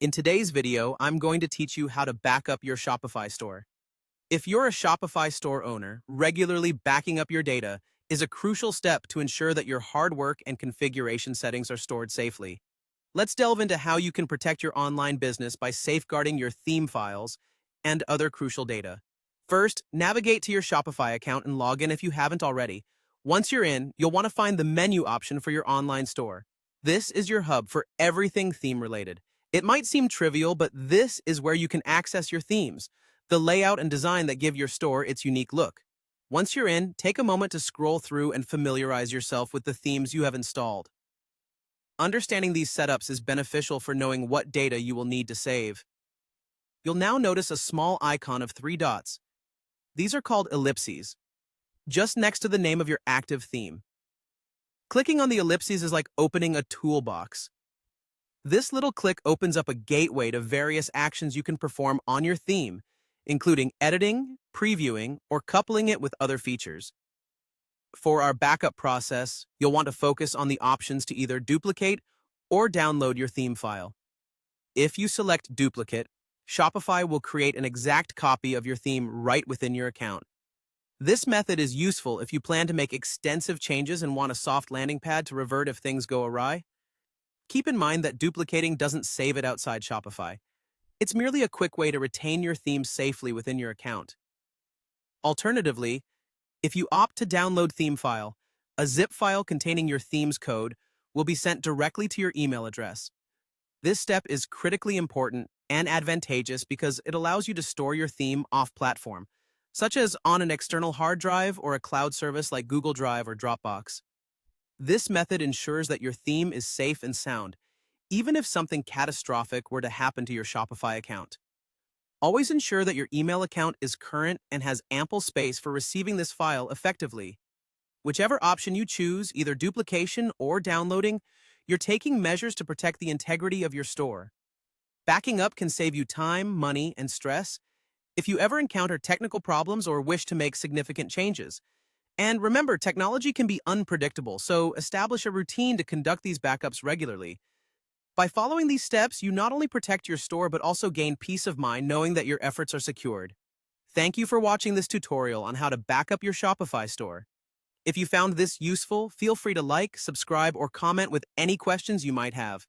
In today's video, I'm going to teach you how to back up your Shopify store. If you're a Shopify store owner, regularly backing up your data is a crucial step to ensure that your hard work and configuration settings are stored safely. Let's delve into how you can protect your online business by safeguarding your theme files and other crucial data. First, navigate to your Shopify account and log in if you haven't already. Once you're in, you'll want to find the menu option for your online store. This is your hub for everything theme-related. It might seem trivial, but this is where you can access your themes, the layout and design that give your store its unique look. Once you're in, take a moment to scroll through and familiarize yourself with the themes you have installed. Understanding these setups is beneficial for knowing what data you will need to save. You'll now notice a small icon of 3 dots. These are called ellipses, just next to the name of your active theme. Clicking on the ellipses is like opening a toolbox. This little click opens up a gateway to various actions you can perform on your theme, including editing, previewing, or coupling it with other features. For our backup process, you'll want to focus on the options to either duplicate or download your theme file. If you select duplicate, Shopify will create an exact copy of your theme right within your account. This method is useful if you plan to make extensive changes and want a soft landing pad to revert if things go awry. Keep in mind that duplicating doesn't save it outside Shopify. It's merely a quick way to retain your theme safely within your account. Alternatively, if you opt to download theme file, a zip file containing your theme's code will be sent directly to your email address. This step is critically important and advantageous because it allows you to store your theme off-platform, such as on an external hard drive or a cloud service like Google Drive or Dropbox. This method ensures that your theme is safe and sound, even if something catastrophic were to happen to your Shopify account. Always ensure that your email account is current and has ample space for receiving this file effectively. Whichever option you choose, either duplication or downloading, you're taking measures to protect the integrity of your store. Backing up can save you time, money, and stress if you ever encounter technical problems or wish to make significant changes. And remember, technology can be unpredictable, so establish a routine to conduct these backups regularly. By following these steps, you not only protect your store but also gain peace of mind knowing that your efforts are secured. Thank you for watching this tutorial on how to back up your Shopify store. If you found this useful, feel free to like, subscribe, or comment with any questions you might have.